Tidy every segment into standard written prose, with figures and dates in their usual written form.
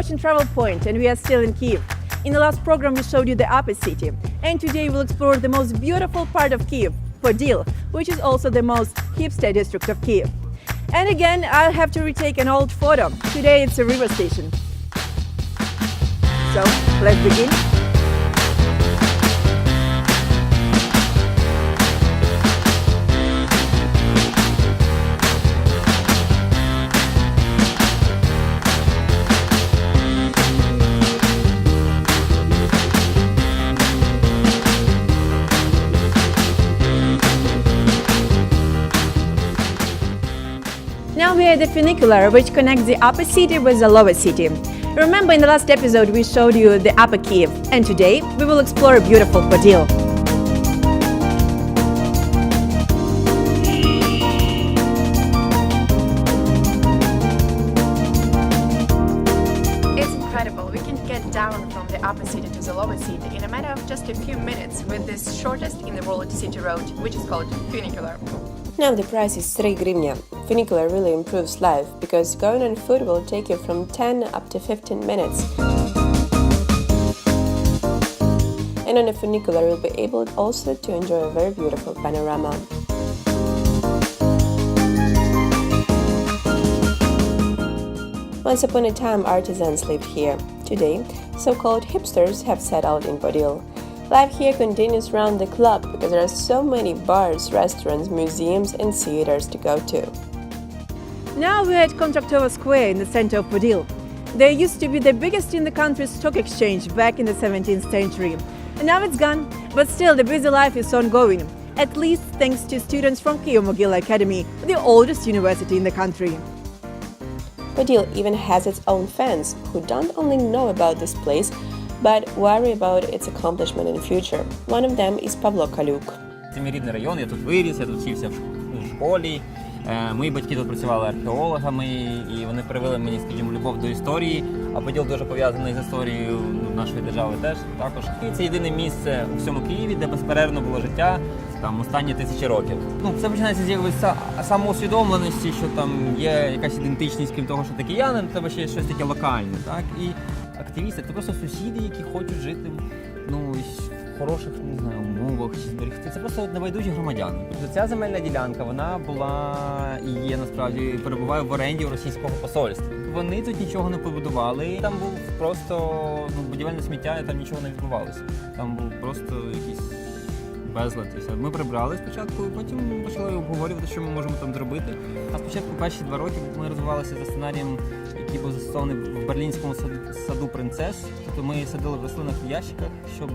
watching Travel Point and we are still in Kyiv. In the last program we showed you the upper city, and today we'll explore the most beautiful part of Kyiv, Podil, which is also the most hipster district of Kyiv. And again, I'll have to retake an old photo. Today it's a river station. So, let's begin. Now we are at the funicular, which connects the upper city with the lower city. Remember, in the last episode we showed you the upper Kyiv, and today we will explore a beautiful Podil. It's incredible. We can get down from the upper city to the lower city in a matter of just a few minutes with this shortest in the world city road, which is called funicular. Now the price is 3 hryvnia. Funicular really improves life because going on foot will take you from 10 up to 15 minutes. And on a funicular you'll be able also to enjoy a very beautiful panorama. Once upon a time artisans lived here. Today, so-called hipsters have settled in Podil. Life here continues round the clock because there are so many bars, restaurants, museums and theaters to go to. Now we're at Kontraktovo Square in the center of Podil. There used to be the biggest in the country's stock exchange back in the 17th century. And now it's gone, but still the busy life is ongoing, at least thanks to students from Kyiv-Mohyla Academy, the oldest university in the country. Podil even has its own fans who don't only know about this place, but worry about its accomplishment in the future. One of them is Pavlo Kalyuk. Це мій рідний район, я тут виріс, я тут вчився в школі. Мої батьки тут працювали археологами, і вони привили мені, скажімо, любов до історії. А Поділ дуже пов'язаний з історією нашої держави теж також. І це єдине місце у всьому Києві, де безперервно було життя там останні тисячі років. Все починається з якоїсь самоусвідомленості, що там є якась ідентичність, крім того, що ти киянин, треба ще щось таке локальне, так? І активісти, це просто сусіди, які хочуть жити в хороших, не знаю, умовах чи зберегти. Це просто небайдужі громадяни. Тобто ця земельна ділянка, вона була і є насправді, перебуває в оренді у російського посольства. Вони тут нічого не побудували, там був просто будівельне сміття, і там нічого не відбувалося. Там був просто якийсь безлад. Ми прибрали спочатку, потім почали обговорювати, що ми можемо там зробити. А спочатку перші 2 роки ми розвивалися за сценарієм, який був застосований в берлінському саду принцес. Тобто ми садили в рослинах в ящиках, щоб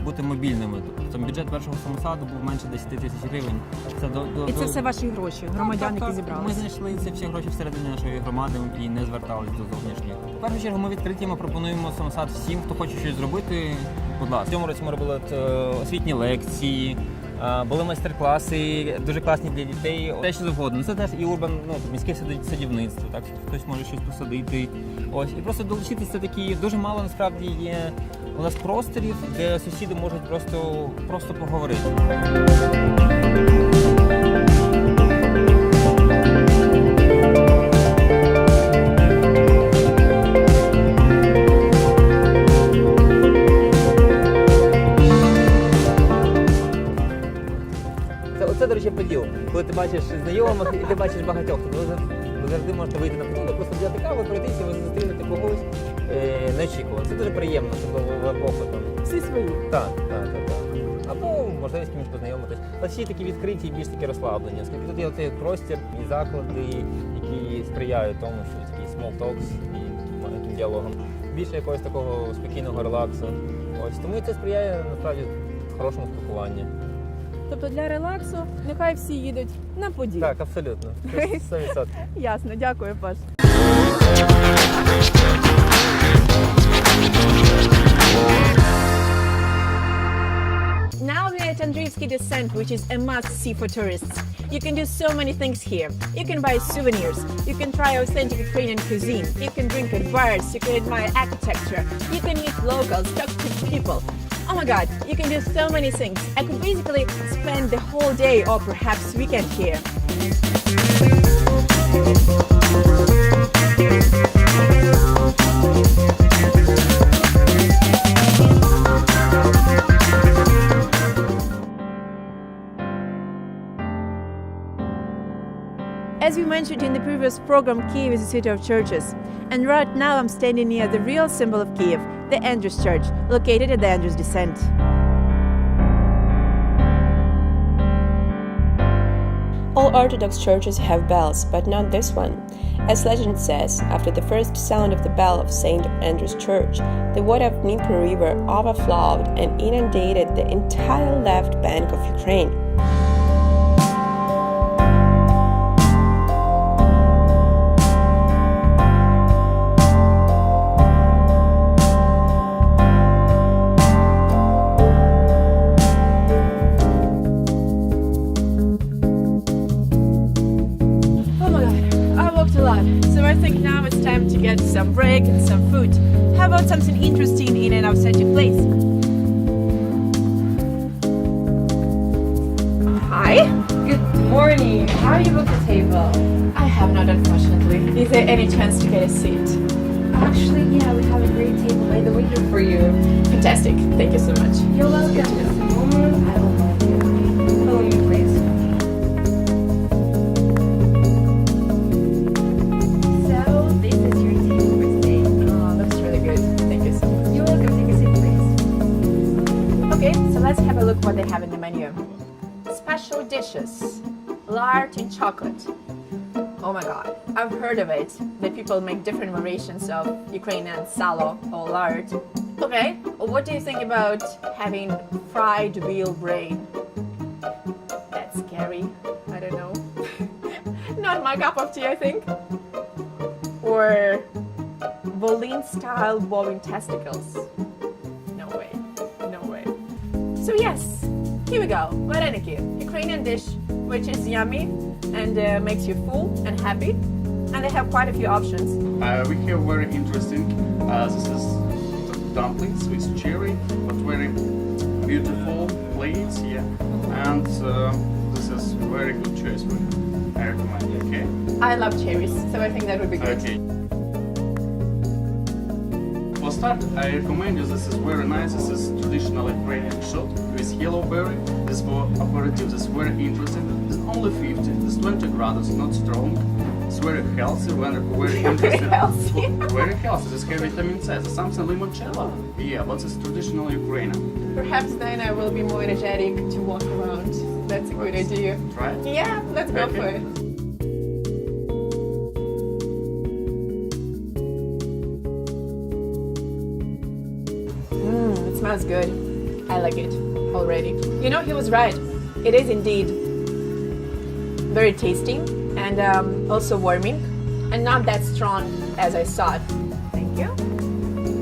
бути мобільними. Тобто бюджет першого самосаду був менше 10 тисяч гривень. І це все ваші гроші, громадян, які зібралися? Ми знайшли ці всі гроші всередині нашої громади і не зверталися до зовнішніх. В першу чергу ми відкриті, ми пропонуємо самосад всім, хто хоче щось зробити. Будь ласка. В цьому році ми робили освітні лекції, були майстер-класи, дуже класні для дітей, те, що завгодно. Це теж і міське садівництво, так? Хтось може щось посадити. Ось. І просто долучитися такі, дуже мало насправді є у нас просторів, де сусіди можуть просто поговорити. Це, до речі, Поділ. Коли ти бачиш знайомих і ти бачиш багатьох, то ви завжди можете вийти на Поділ, просто взяти каву, пройтися, ви зустрінете когось неочікувано. Це дуже приємно, особливо в епоху. Всі свої. Так. Або можливість з кимось познайомитись. Але всі такі відкриті і більш такі розслаблені. Оскільки тут є оцей простір і заклади, які сприяють тому, що такий small talks і маленьким діалогом. Більше якогось такого спокійного релаксу. Ось. Тому і це сприяє, насправді, хорошому спілкуванню. Тобто для релаксу нехай всі їдуть на Поділ. Так, абсолютно. 100%. Ясно, дякую, Паш. Now we're at Andriivsky Descent, which is a must-see for tourists. You can do so many things here. You can buy souvenirs, you can try authentic Ukrainian cuisine, you can drink at bars, you can admire architecture, you can meet locals, talk to people. Oh my god, you can do so many things. I could basically spend the whole day or perhaps weekend here. As we mentioned in the previous program, Kiev is a city of churches. And right now I'm standing near the real symbol of Kiev, the Andrews Church, located at the Andrews Descent. All Orthodox churches have bells, but not this one. As legend says, after the first sound of the bell of St. Andrew's Church, the water of Dnieper River overflowed and inundated the entire left bank of Ukraine. So I think now it's time to get some break and some food. How about something interesting in an authentic place? Hi. Good morning. How do you book the table? I have not, unfortunately. Is there any chance to get a seat? Actually, yeah, we have a great table by the window for you. Fantastic. Thank you so much. You're welcome. Just a moment. I will help you. Follow me, please. So, this is your table for today. Oh, looks really good. Thank you so much. You're welcome. Take a seat, please. Okay, so let's have a look what they have in the menu. Special dishes. Lard and chocolate. Oh my god, I've heard of it, that people make different variations of Ukrainian salo or lard. Okay, what do you think about having fried veal brain? That's scary, I don't know. Not my cup of tea, I think. Or Volyn style bovine testicles. No way, no way. So yes, here we go, vareniki, Ukrainian dish which is yummy and makes you full and happy, and they have quite a few options. We have very interesting, this is dumplings with cherry, but very beautiful plates, yeah, and this is very good choice for you. I recommend you, okay? I love cherries, so I think that would be good. Okay. For start, I recommend you, this is very nice, this is traditional Ukrainian shot with yellow berry. This for aperitif is very interesting. It's only 50, it's 20 grams, not strong. It's very healthy, very interesting. healthy. Very healthy, this has vitamin C, it's something limoncello. Yeah, but it's traditional Ukrainian. Perhaps then I will be more energetic to walk around. That's a good idea. Try it? Yeah, let's go Okay. for it. It smells good. I like it already. You know, he was right. It is indeed very tasty and also warming and not that strong as I thought. Thank you.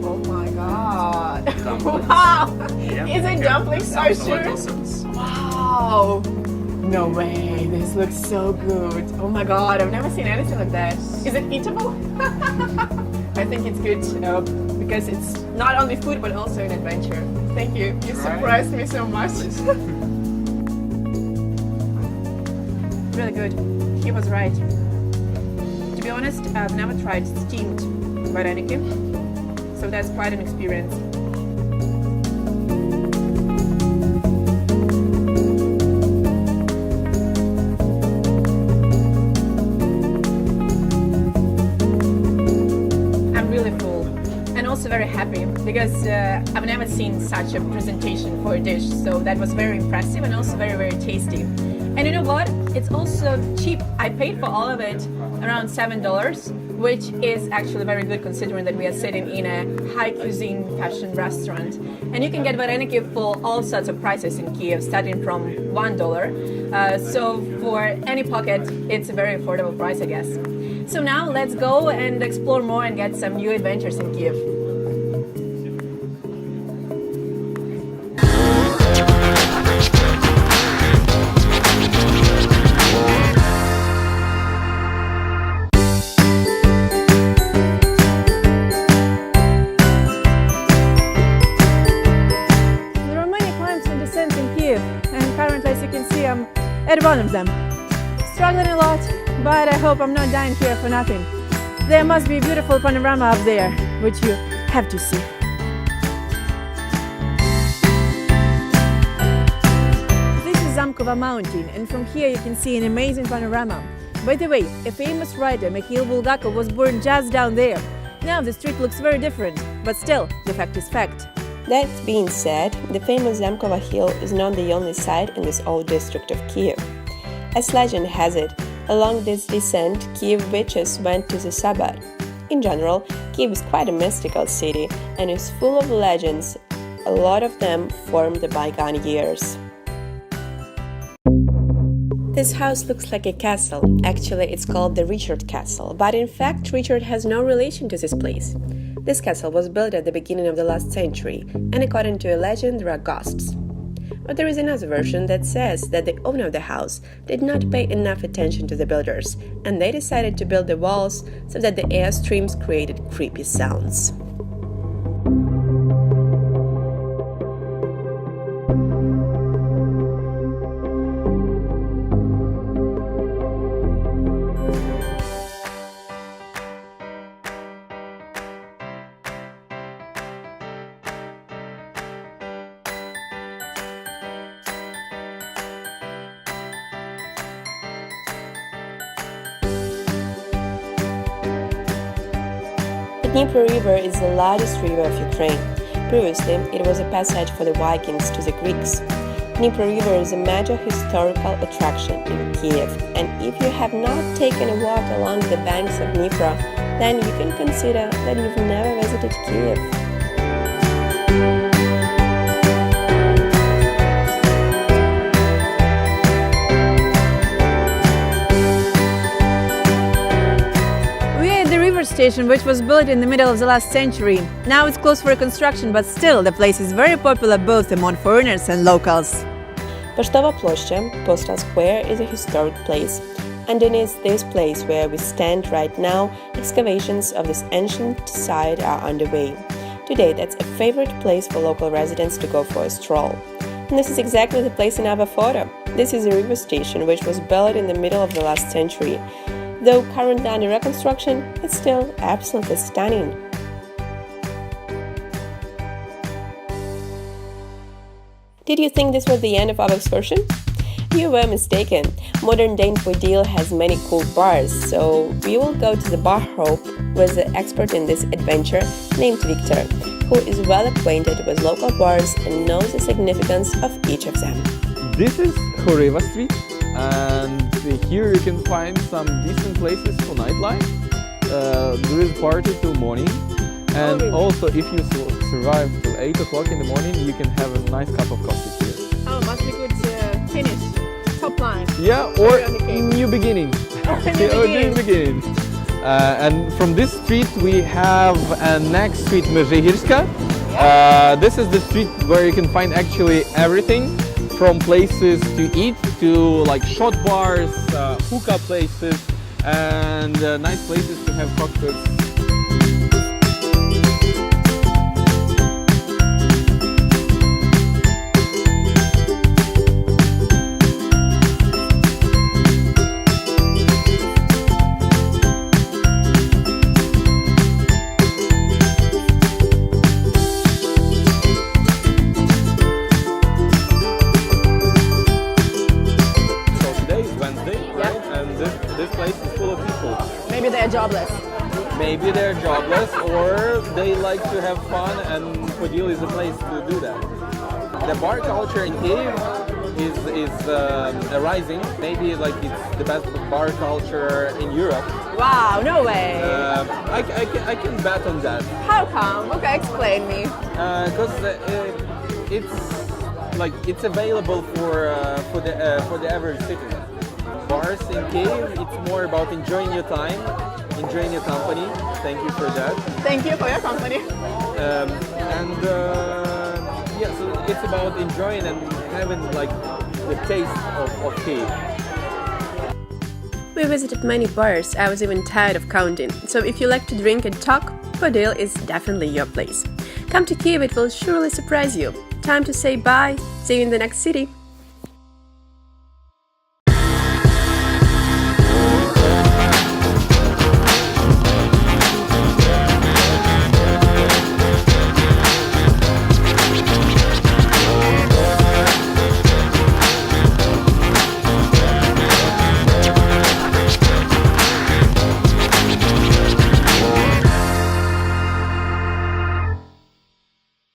Oh my god. Dumplings. Wow. Yeah, Is it okay. dumplings? So Absolutely. sure? Wow. No way. This looks so good. Oh my god. I've never seen anything like that. Is it eatable? I think it's good because it's not only food but also an adventure. Thank you. You Right. surprised me so much. Really good. He was right. To be honest, I've never tried steamed vareniki, so that's quite an experience. I'm really full and also very happy because I've never seen such a presentation for a dish, so that was very impressive and also very, very tasty. And you know what? It's also cheap. I paid for all of it around $7, which is actually very good considering that we are sitting in a high cuisine fashion restaurant. And you can get vareniki for all sorts of prices in Kiev, starting from $1. So for any pocket, it's a very affordable price, I guess. So now let's go and explore more and get some new adventures in Kiev. There are many climbs and descents in Kiev, and currently, as you can see, I'm at one of them. Struggling a lot, but I hope I'm not dying here for nothing. There must be a beautiful panorama up there, which you have to see. This is Zamkova mountain, and from here you can see an amazing panorama. By the way, a famous writer, Mikhail Bulgakov, was born just down there. Now the street looks very different, but still, the fact is fact. That being said, the famous Zamkova Hill is not the only site in this old district of Kiev. As legend has it, along this descent, Kiev witches went to the Sabbat. In general, Kiev is quite a mystical city and is full of legends. A lot of them from the bygone years. This house looks like a castle. Actually, it's called the Richard Castle, but in fact, Richard has no relation to this place. This castle was built at the beginning of the last century, and according to a legend, there are ghosts. But there is another version that says that the owner of the house did not pay enough attention to the builders, and they decided to build the walls so that the airstreams created creepy sounds. The Dnieper River is the largest river of Ukraine. Previously, it was a passage for the Vikings to the Greeks. Dnieper River is a major historical attraction in Kiev, and if you have not taken a walk along the banks of Dnieper, then you can consider that you've never visited Kiev. Station, which was built in the middle of the last century. Now it's closed for reconstruction, but still the place is very popular both among foreigners and locals. Poštova Plošća, Postal Square, is a historic place. Underneath this place where we stand right now, excavations of this ancient site are underway. Today, that's a favorite place for local residents to go for a stroll. And this is exactly the place in our photo. This is a river station which was built in the middle of the last century. Though currently under reconstruction, it's still absolutely stunning. Did you think this was the end of our excursion? You were mistaken. Modern-day Podil has many cool bars, so we will go to the bar hop with the expert in this adventure named Victor, who is well acquainted with local bars and knows the significance of each of them. This is Horeva Street, and here you can find some decent places for nightlife. There is party till morning, and also if you survive till 8 o'clock in the morning, you can have a nice cup of coffee here. Oh, must be good finish. Top line. Yeah, or new beginning. New beginning. And from this street we have a next street, Mezhegirska. This is the street where you can find actually everything, from places to eat to like shot bars, hookah places, and nice places to have cocktails. Maybe they're jobless. Maybe they're jobless, or they like to have fun, and Podil is a place to do that. The bar culture in Kiev is rising. Maybe like it's the best bar culture in Europe. Wow, no way. I can bet on that. How come? Okay, explain me. Because it's available for the average citizen. Bars in Kiev, it's more about enjoying your time, enjoying your company. Thank you for that. Thank you for your company. So it's about enjoying and having like the taste of Kiev. We visited many bars. I was even tired of counting. So if you like to drink and talk, Podil is definitely your place. Come to Kiev, it will surely surprise you. Time to say bye. See you in the next city.